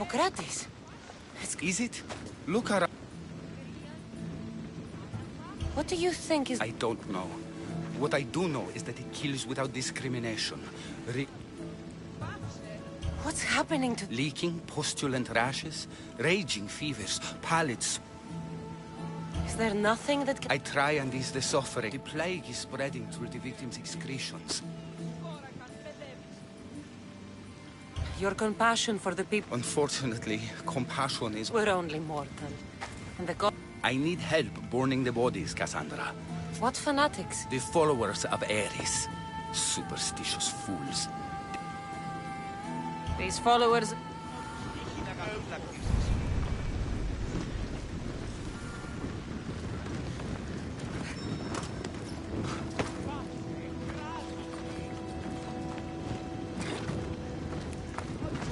Gratis. Is it? Look around. What do you think is... I don't know. What I do know is that it kills without discrimination. What's happening to... Leaking, pustulent rashes, raging fevers, pallid... Is there nothing that can... I try and ease the suffering. The plague is spreading through the victims' excretions. Your compassion for the people... Unfortunately, compassion is... We're only mortal. And the god... I need help burning the bodies, Cassandra. What fanatics? The followers of Ares. Superstitious fools. These followers...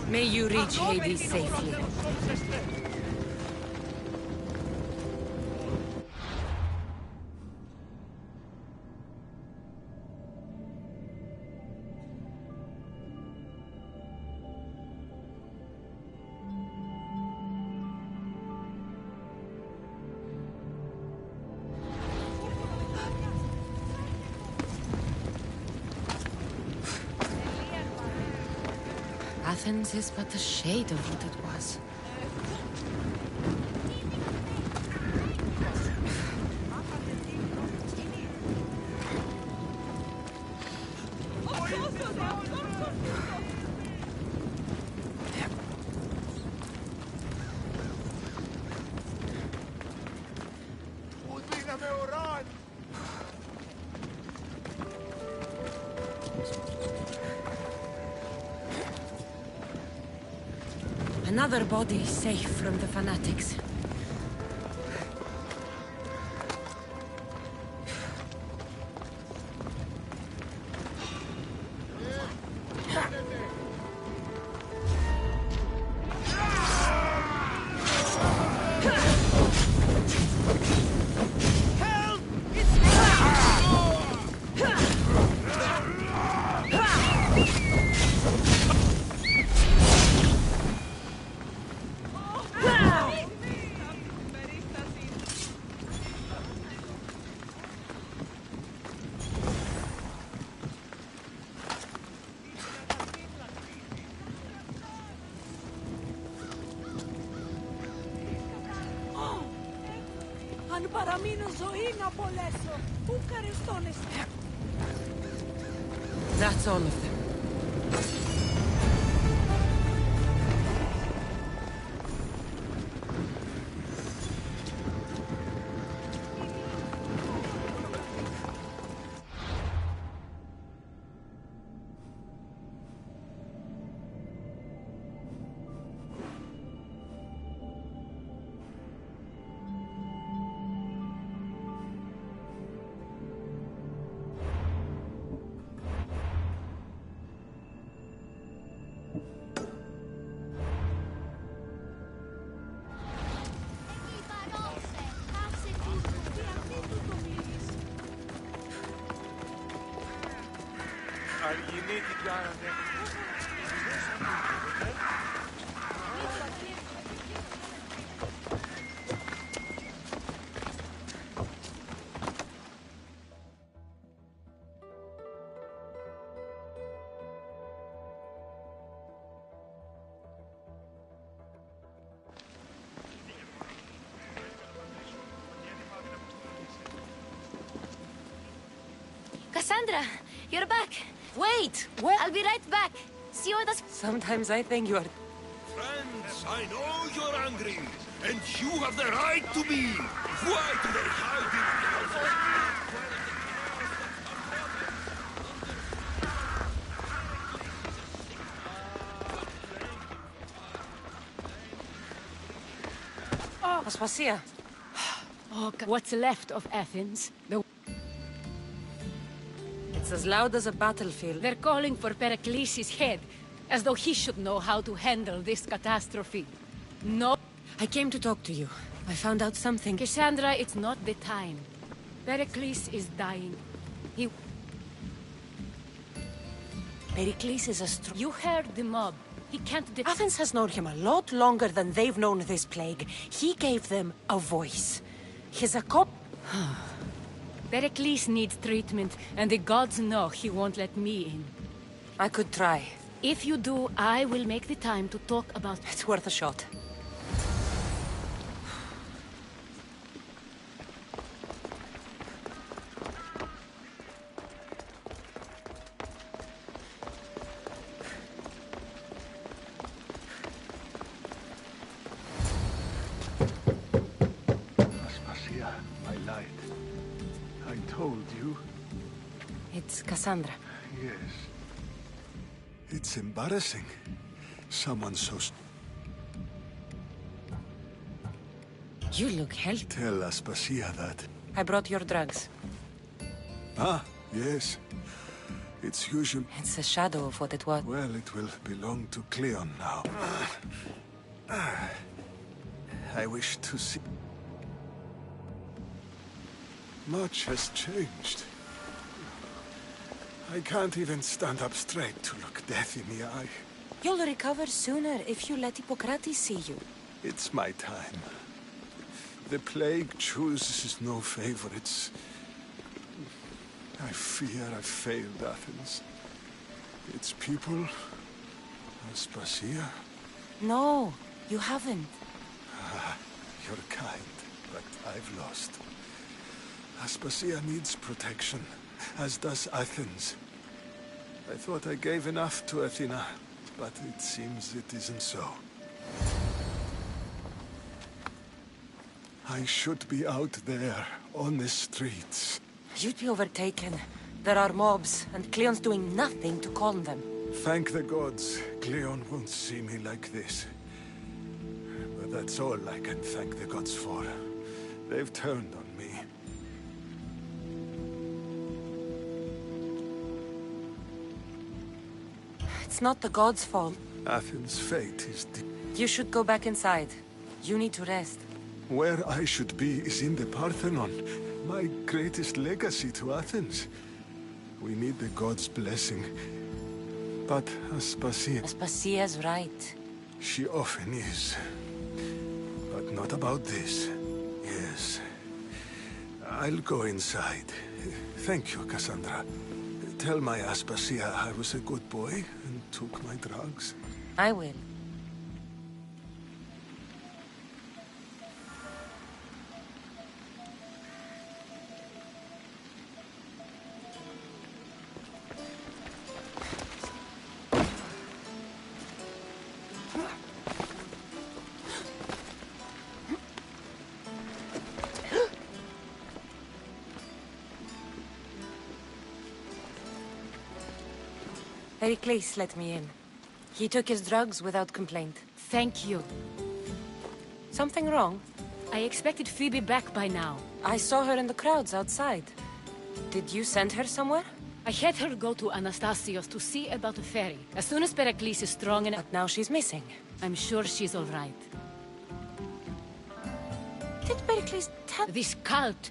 May you reach Hades safely. Athens is but a shade of what it was. Another body safe from the fanatics. That's all of them. Cassandra, you're back. Wait! What? I'll be right back. See you at the... Sometimes I think you are... Friends, I know you're angry, and you have the right to be. Why do they hide it? Aspasia. Oh, what's left of Athens? It's as loud as a battlefield. They're calling for Pericles' head, as though he should know how to handle this catastrophe. No. I came to talk to you. I found out something. Cassandra, it's not the time. Pericles is dying. Pericles is a You heard the mob. He can't Athens has known him a lot longer than they've known this plague. He gave them a voice. He's a cop. Pericles needs treatment, and the gods know he won't let me in. I could try. If you do, I will make the time to talk about... It's worth a shot. Aspasia, my light. I told you. It's Cassandra. Yes. It's embarrassing. Someone so... You look healthy. Tell Aspasia that. I brought your drugs. Ah, yes. It's usual. It's a shadow of what it was. Well, it will belong to Cleon now. I wish to see... Much has changed. I can't even stand up straight to look death in the eye. You'll recover sooner if you let Hippocrates see you. It's my time. The plague chooses no favorites. I fear I failed Athens. Its people... Aspasia? No, you haven't. You're kind, but I've lost. Aspasia needs protection, as does Athens. I thought I gave enough to Athena, but it seems it isn't so. I should be out there, on the streets. You'd be overtaken. There are mobs, and Cleon's doing nothing to calm them. Thank the gods, Cleon won't see me like this. But that's all I can thank the gods for. They've turned on me. It's not the gods' fault. Athens' fate is You should go back inside. You need to rest. Where I should be is in the Parthenon, my greatest legacy to Athens. We need the gods' blessing. But Aspasia... Aspasia's right. She often is. But not about this. Yes. I'll go inside. Thank you, Cassandra. Tell my Aspasia I was a good boy and took my drugs. I will. Pericles let me in. He took his drugs without complaint. Thank you. Something wrong? I expected Phoebe back by now. I saw her in the crowds outside. Did you send her somewhere? I had her go to Anastasios to see about the ferry. As soon as Pericles is strong enough... But now she's missing. I'm sure she's all right. Did Pericles tell... This cult...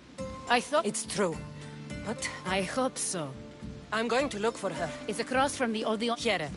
I thought... It's true. But... I hope so. I'm going to look for her. It's across from the Odeon... Here.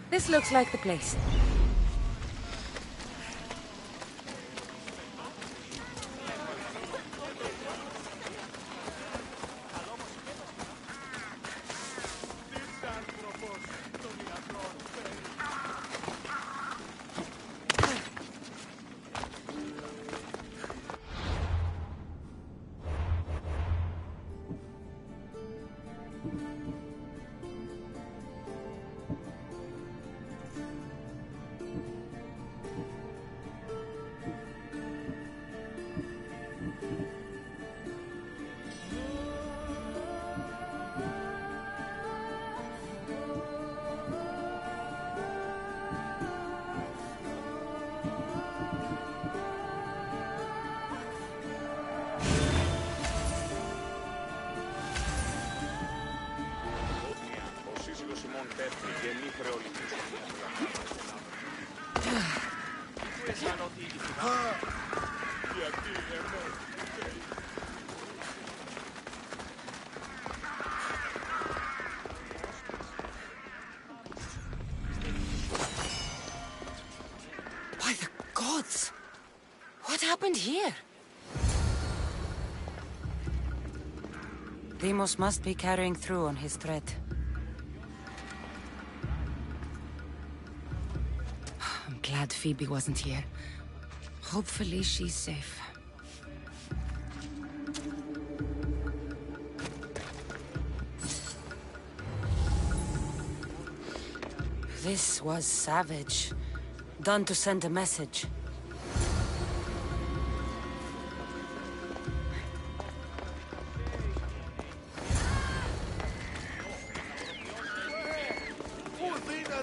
This looks like the place. By the gods! What happened here? Demos must be carrying through on his threat. I'm glad Phoebe wasn't here. Hopefully she's safe. This was savage. Done to send a message.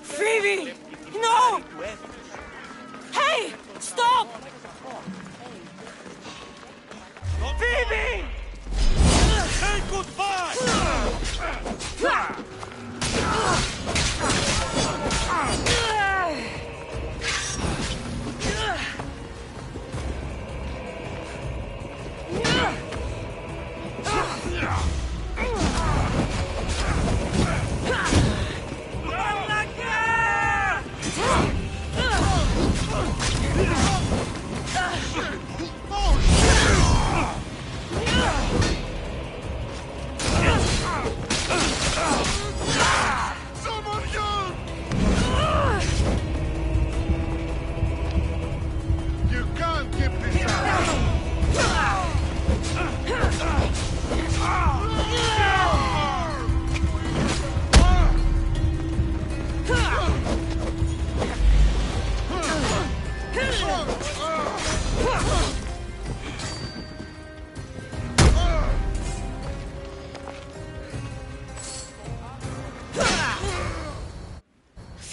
Phoebe! No! Hey! Stop! Phoebe! Say goodbye!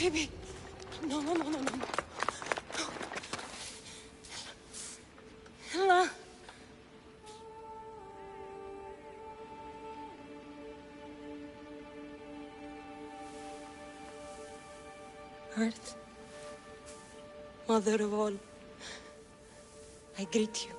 Phoebe! No, no, no, no, no. Ella! Earth, Mother of all, I greet you.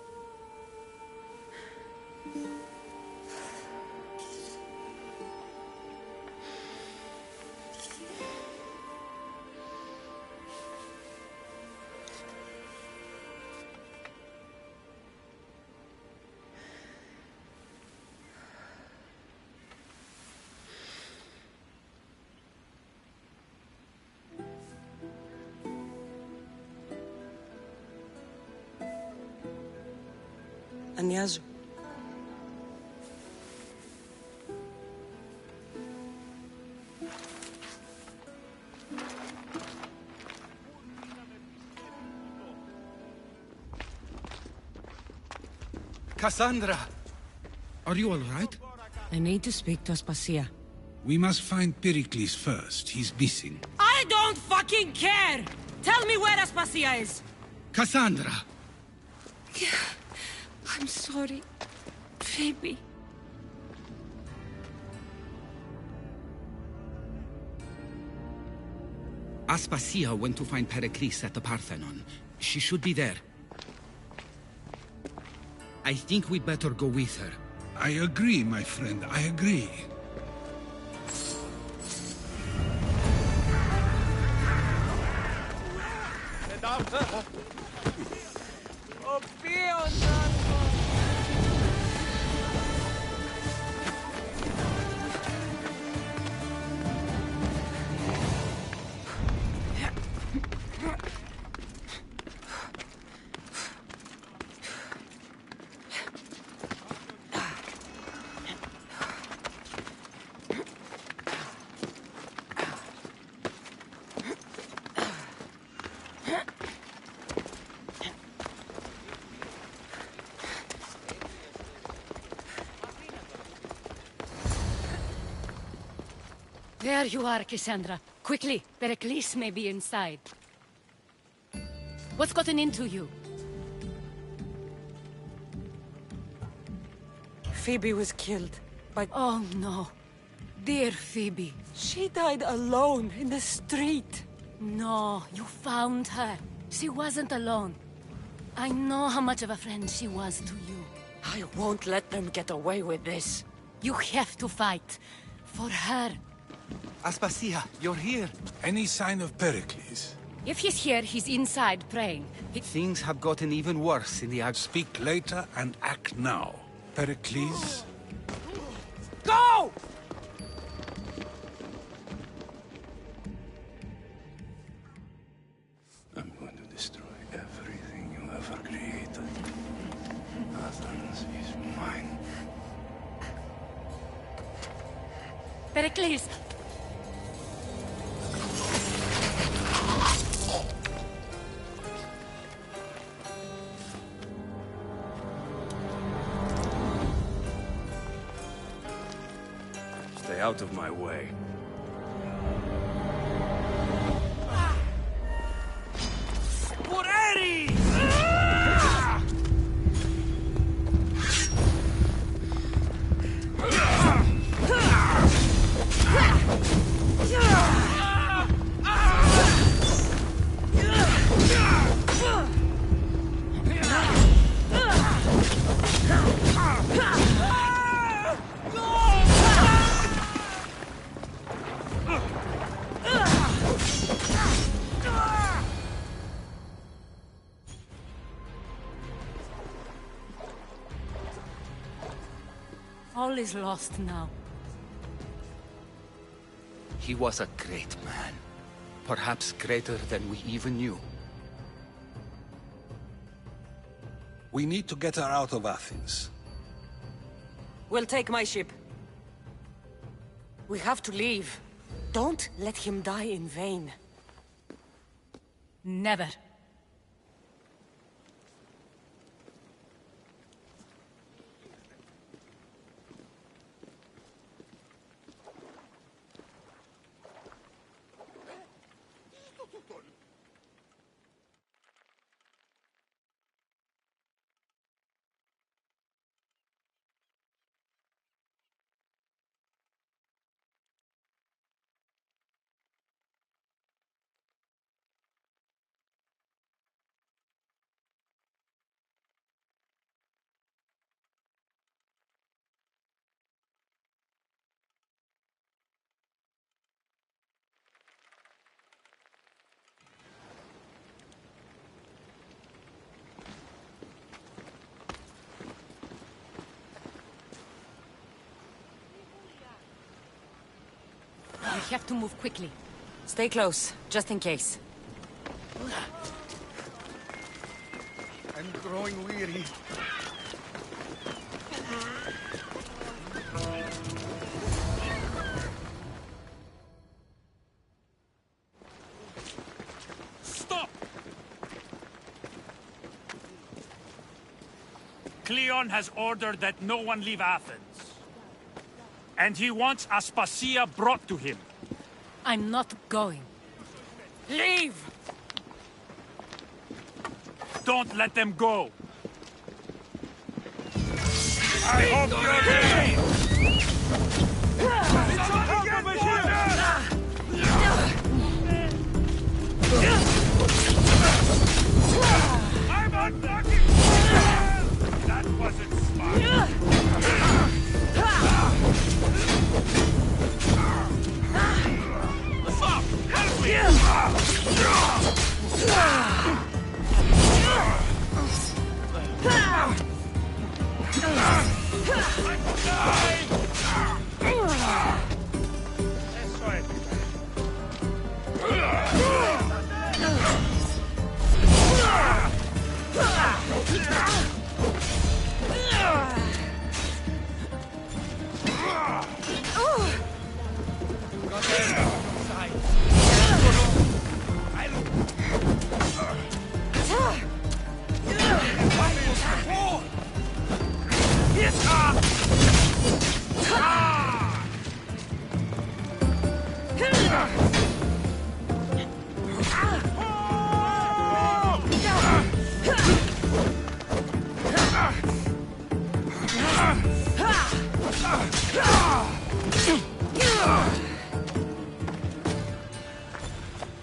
Ανιάζω. Cassandra! Are you all right? I need to speak to Aspasia. We must find Pericles first. He's missing. I don't fucking care! Tell me where Aspasia is! Cassandra! I'm sorry, Phoebe. Aspasia went to find Pericles at the Parthenon. She should be there. I think we'd better go with her. I agree, my friend, I agree. There you are, Cassandra. Quickly, Pericles may be inside. What's gotten into you? Phoebe was killed by... Oh, no. Dear Phoebe. She died alone in the street. No, you found her. She wasn't alone. I know how much of a friend she was to you. I won't let them get away with this. You have to fight. For her. Aspasia, you're here. Any sign of Pericles? If he's here, he's inside praying. Things have gotten even worse in the Speak later and act now. Pericles? Go! I'm going to destroy everything you ever created. Athens is mine. Pericles! Stay out of my way. All is lost now. He was a great man. Perhaps greater than we even knew. We need to get her out of Athens. We'll take my ship. We have to leave. Don't let him die in vain. Never. We have to move quickly. Stay close, just in case. I'm growing weary. Stop! Cleon has ordered that no one leave Athens. And he wants Aspasia brought to him. I'm not going. Leave! Don't let them go. I hope you're ready.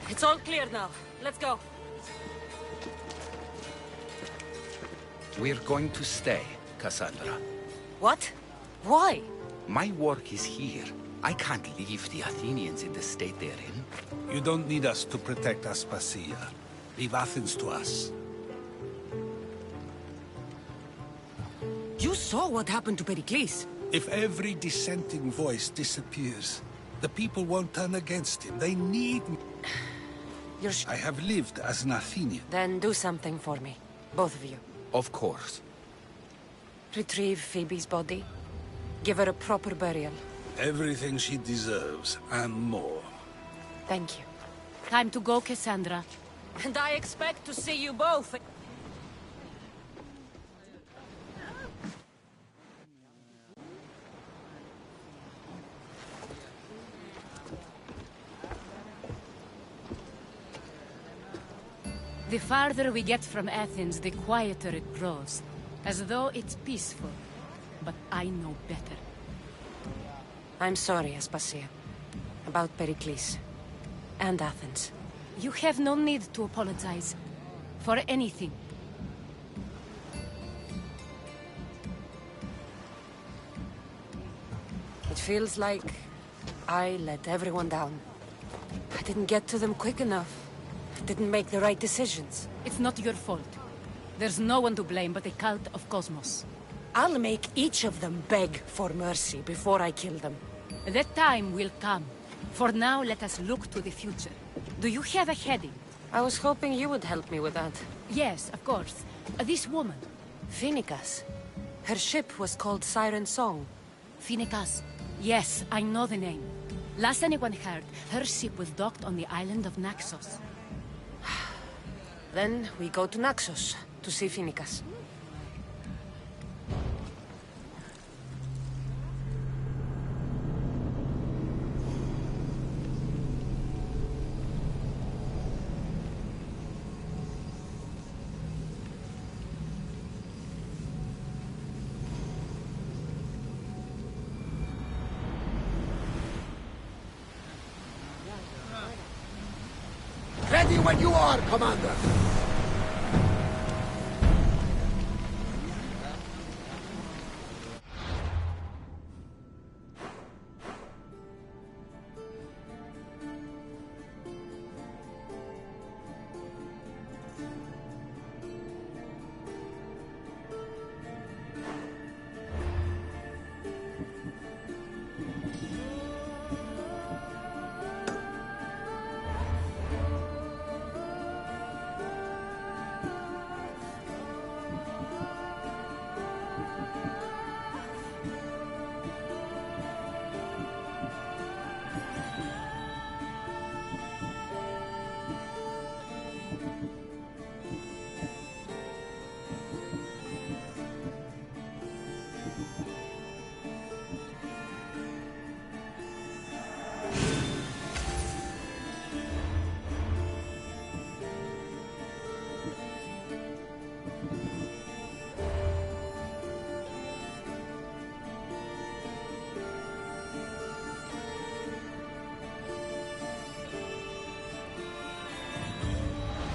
It's all clear now. Let's go. We're going to stay, Cassandra. What? Why? My work is here. I can't leave the Athenians in the state they're in. You don't need us to protect Aspasia. Leave Athens to us. You saw what happened to Pericles. If every dissenting voice disappears, the people won't turn against him. They need me. I have lived as an Athenian. Then do something for me. Both of you. Of course. Retrieve Phoebe's body. Give her a proper burial. Everything she deserves, and more. Thank you. Time to go, Cassandra. And I expect to see you both. The farther we get from Athens, the quieter it grows. As though it's peaceful. But I know better. I'm sorry, Aspasia. About Pericles. And Athens. You have no need to apologize. For anything. It feels like I let everyone down. I didn't get to them quick enough. I didn't make the right decisions. It's not your fault. There's no one to blame but the cult of Cosmos. I'll make each of them beg for mercy before I kill them. That time will come. For now, let us look to the future. Do you have a heading? I was hoping you would help me with that. Yes, of course. This woman. Phoenicas. Her ship was called Siren Song. Phoenicas. Yes, I know the name. Last anyone heard, her ship was docked on the island of Naxos. Then we go to Naxos to see Phoenicas. Ready when you are, Commander!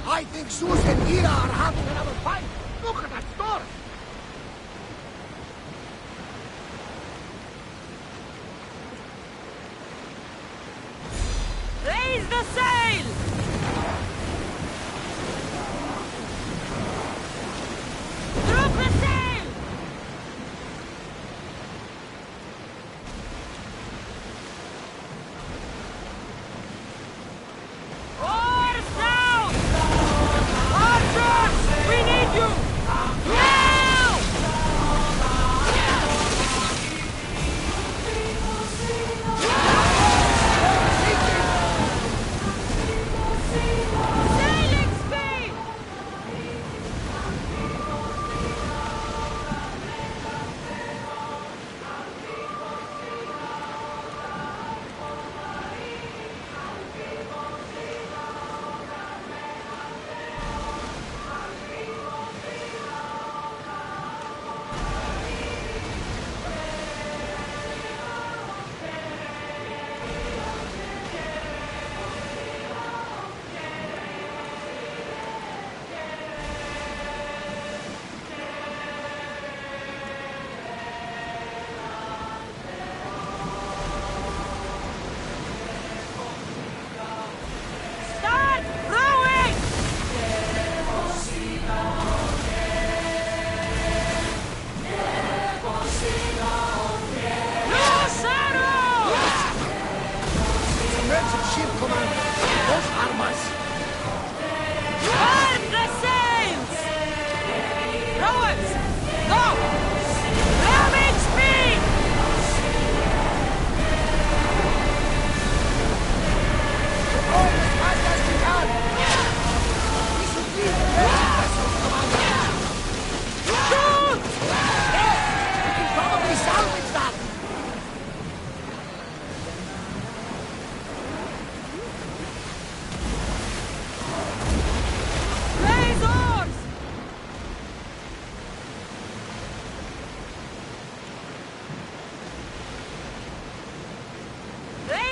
I think Zeus and Hera are having another fight. Look at that storm. Raise the sail! Drop the sail! Oars down! Archers! We need you! Now!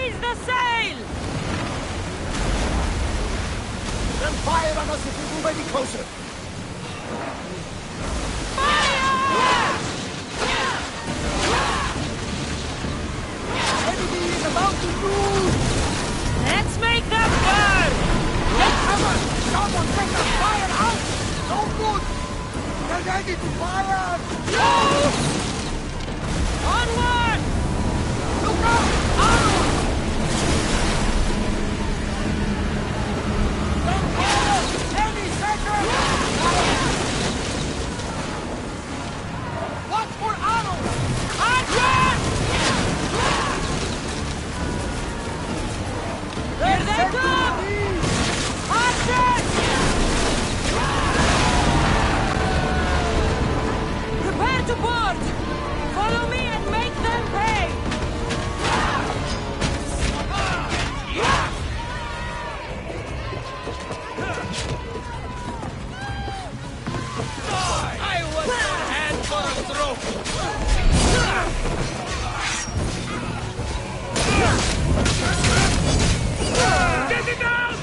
Raise the sail! Then fire on us if we move any closer. Enemy is about to move! Let's make them burn! Come on! Someone take the fire out! No good! They're ready to fire! No! Onward! Look out! Arrow! Don't fire! Any second! Watch for arrows! Here they come! Archers! Prepare to board! Follow me and make them pay! I was a hand for a throw! Get it out!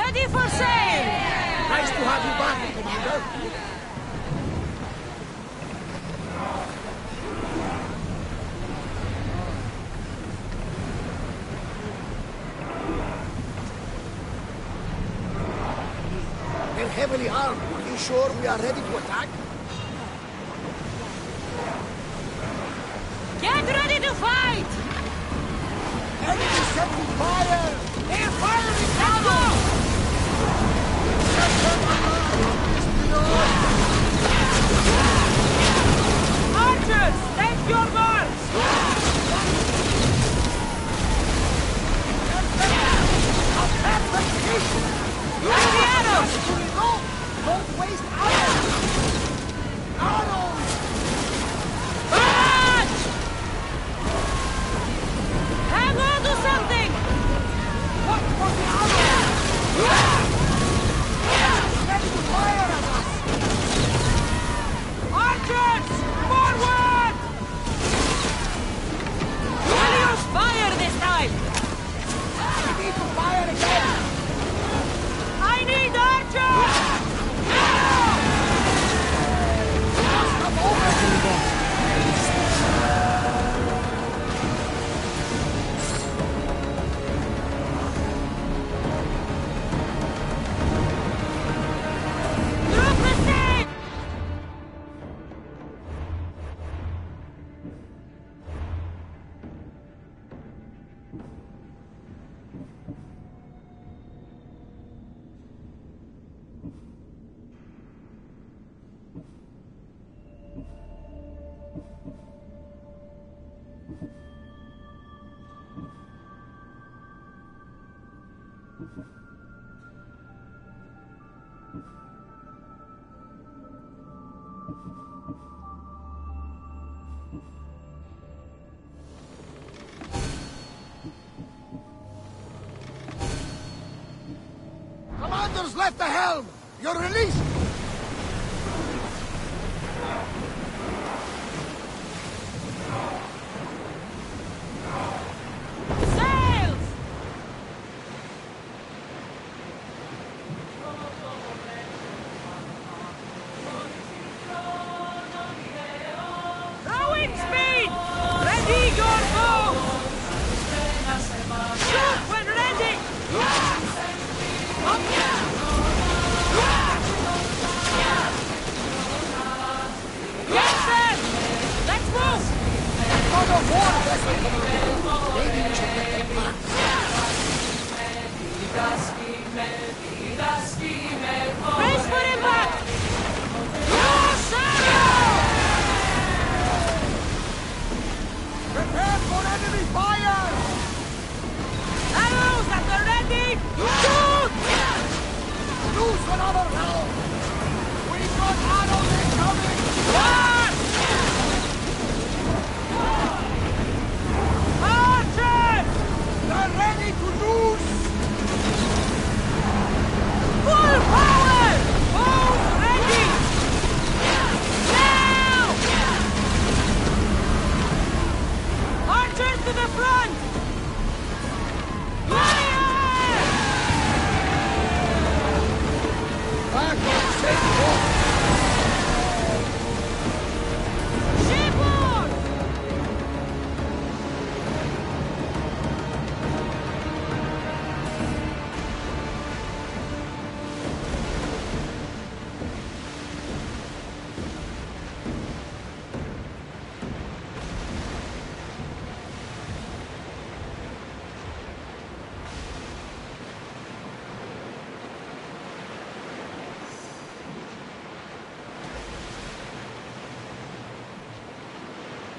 Ready for sail! Nice to have you back, Commander. They're heavily armed. Are you sure we are ready to attack? Get ready to fight! Enemy setting fire! They're firing now! Archers, take your guns! Take the arrows! Don't waste arrows! Arrows! March! Hang on to something! Look for the arrows! Ready to fire at us! Archers, forward! Will you fire this time? We need to fire again! I need archers! Come over! Look the same! Commander's left the helm! You're released! Sails! Rowing speed! Ready your bow! Shoot when ready! Yes, sir! Let's move! God of war vessel, Commander! Maybe we should get them back. Brace for impact! Yes, sir! Prepare for enemy fire! Arrows at the ready! Shoot! Lose another round! We've got arrows incoming! One! Archers! They're ready to lose! Full power! Bows ready! Now! Archers to the front! Fire! Back on safe walk! Shipboard!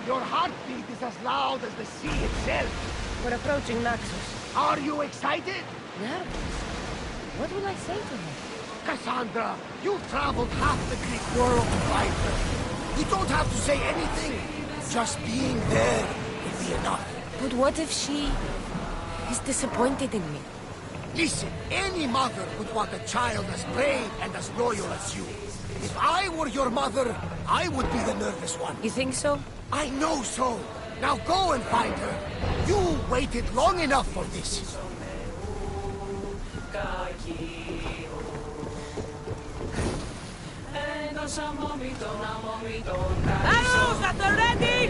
Your heartbeat is as loud as the sea itself. We're approaching Naxos. Are you excited? Nervous? What will I say to him? Cassandra, you've traveled half the Greek world to find her. You don't have to say anything. Just being there will be enough. But what if she is disappointed in me? Listen, any mother would want a child as brave and as loyal as you. If I were your mother, I would be the nervous one. You think so? I know so. Now go and find her. You waited long enough for this. Arrows at the ready!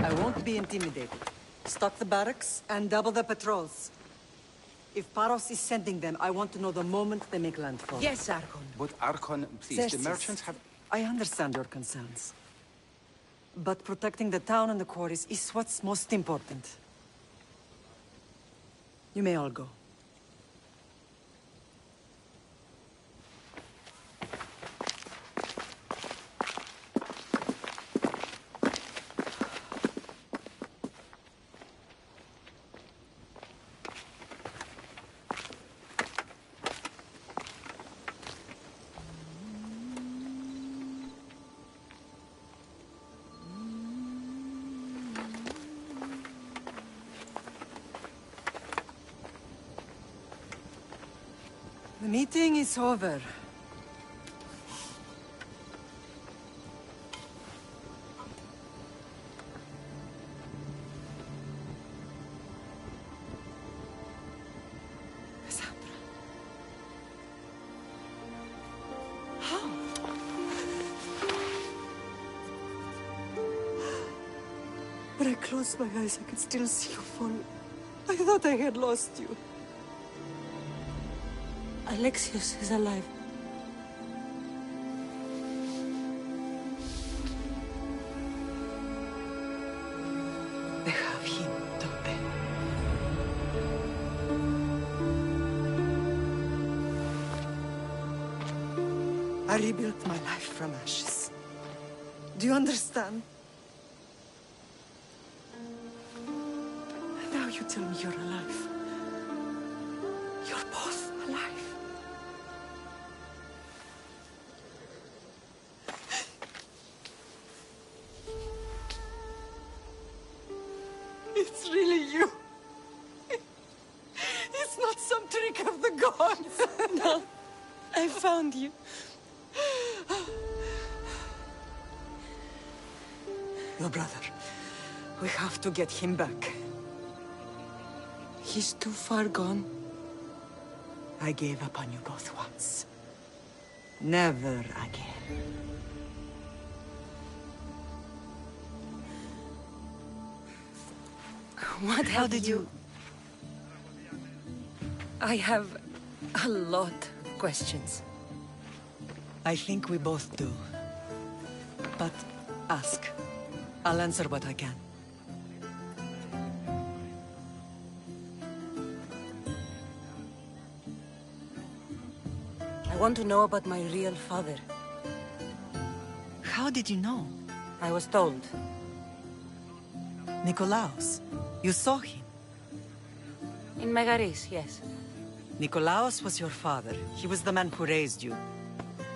I won't be intimidated. Stock the barracks and double the patrols. If Paros is sending them, I want to know the moment they make landfall. Yes, Archon. But Archon, please, Yes, the yes. merchants have... I understand your concerns. But protecting the town and the quarries is what's most important. You may all go. The meeting is over. Cassandra. How? When I closed my eyes, I could still see you fall. I thought I had lost you. Alexios is alive. They have him, don't they? I rebuilt my life from ashes. Do you understand? Now you tell me you're alive. You're both alive. It's really you. It's not some trick of the gods. No, I found you. Your brother. We have to get him back. He's too far gone. I gave up on you both once. Never again. What How have did you... I have a lot of questions. I think we both do. But ask. I'll answer what I can. I want to know about my real father. How did you know? I was told. Nikolaos. You saw him. In Megaris, yes. Nikolaos was your father. He was the man who raised you.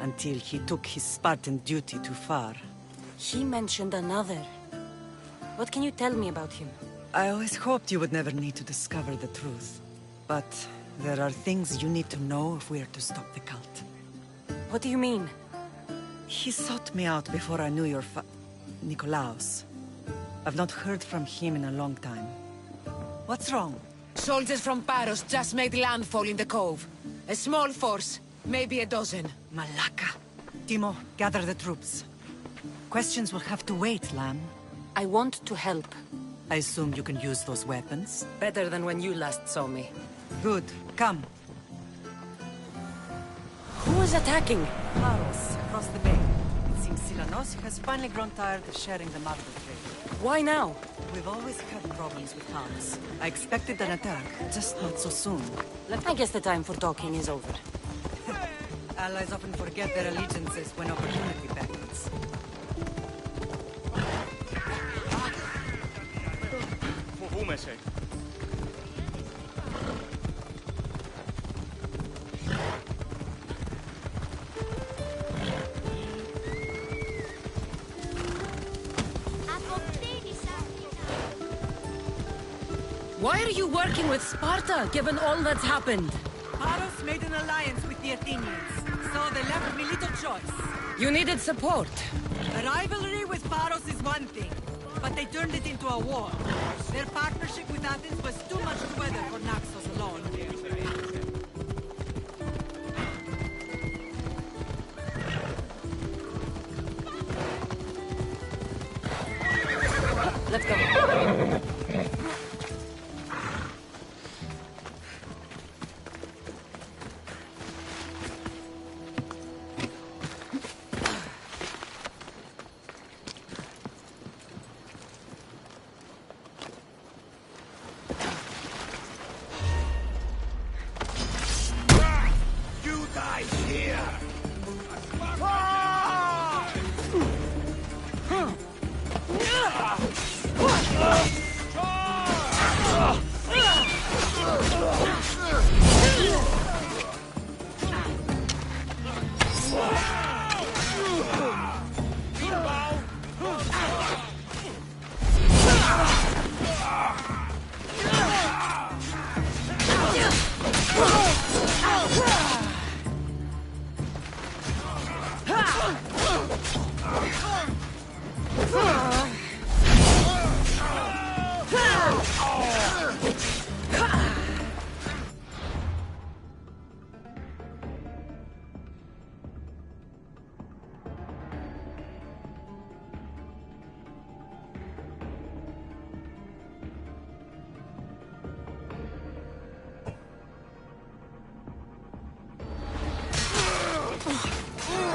Until he took his Spartan duty too far. He mentioned another. What can you tell me about him? I always hoped you would never need to discover the truth. But there are things you need to know if we are to stop the cult. What do you mean? He sought me out before I knew your Nikolaos. I've not heard from him in a long time. What's wrong? Soldiers from Paros just made landfall in the cove. A small force, maybe a dozen. Malaka. Timo, gather the troops. Questions will have to wait, Lamb. I want to help. I assume you can use those weapons? Better than when you last saw me. Good. Come. Who is attacking? Paros, across the bay. It seems Silanos has finally grown tired of sharing the marble trade. Why now? We've always had problems with Hans. I expected an attack, just not so soon. I guess the time for talking is over. Allies often forget their allegiances when opportunity beckons. Why are you working with Sparta, given all that's happened? Paros made an alliance with the Athenians, so they left me little choice. You needed support. A rivalry with Paros is one thing, but they turned it into a war. Their partnership with Athens was too much to weather for Naxos alone. Let's go. You die here!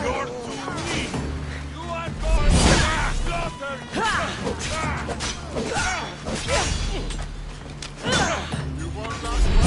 You're too weak! You are going to be slaughtered! You won't last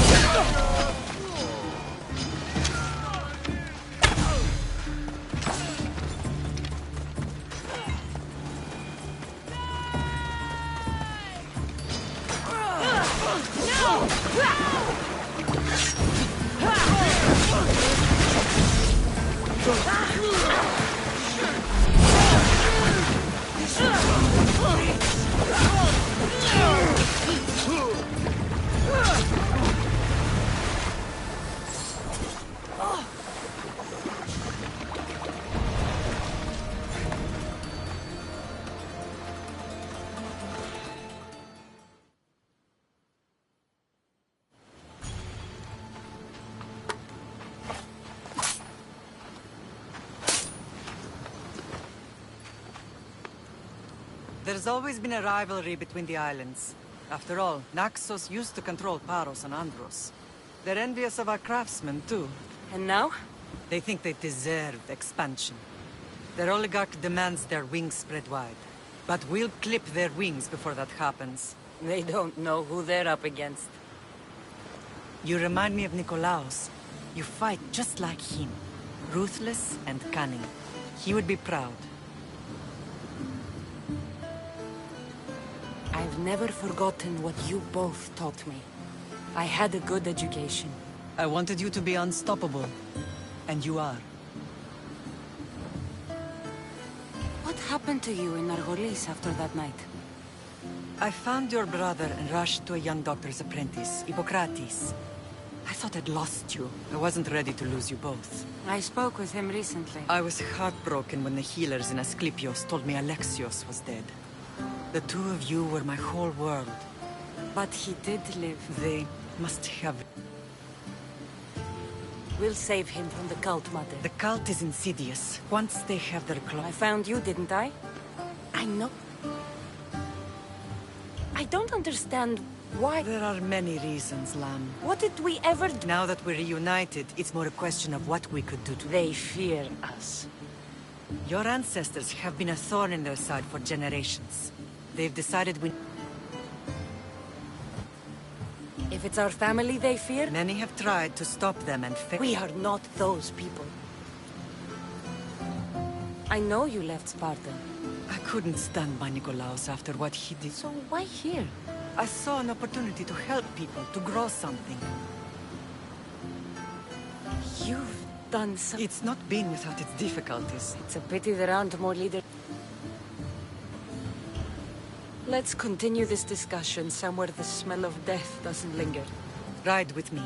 There's always been a rivalry between the islands. After all, Naxos used to control Paros and Andros. They're envious of our craftsmen, too. And now? They think they deserve expansion. Their oligarch demands their wings spread wide. But we'll clip their wings before that happens. They don't know who they're up against. You remind me of Nikolaos. You fight just like him. Ruthless and cunning. He would be proud. I've never forgotten what you both taught me. I had a good education. I wanted you to be unstoppable. And you are. What happened to you in Argolis after that night? I found your brother and rushed to a young doctor's apprentice, Hippocrates. I thought I'd lost you. I wasn't ready to lose you both. I spoke with him recently. I was heartbroken when the healers in Asclepios told me Alexios was dead. The two of you were my whole world. But he did live. They must have... We'll save him from the cult, Mother. The cult is insidious. Once they have their claw... I found you, didn't I? I know. I don't understand why... There are many reasons, Lamb. What did we ever do? Now that we're reunited, it's more a question of what we could do to... They fear us. Your ancestors have been a thorn in their side for generations. They've decided we... If it's our family they fear, Many have tried to stop them and fail. we are not those people. I know you left Sparta. I couldn't stand by Nikolaos after what he did. So why here? I saw an opportunity to help people, to grow something. You've done something. It's not been without its difficulties. It's a pity there aren't more leaders. Let's continue this discussion somewhere the smell of death doesn't linger. Ride with me.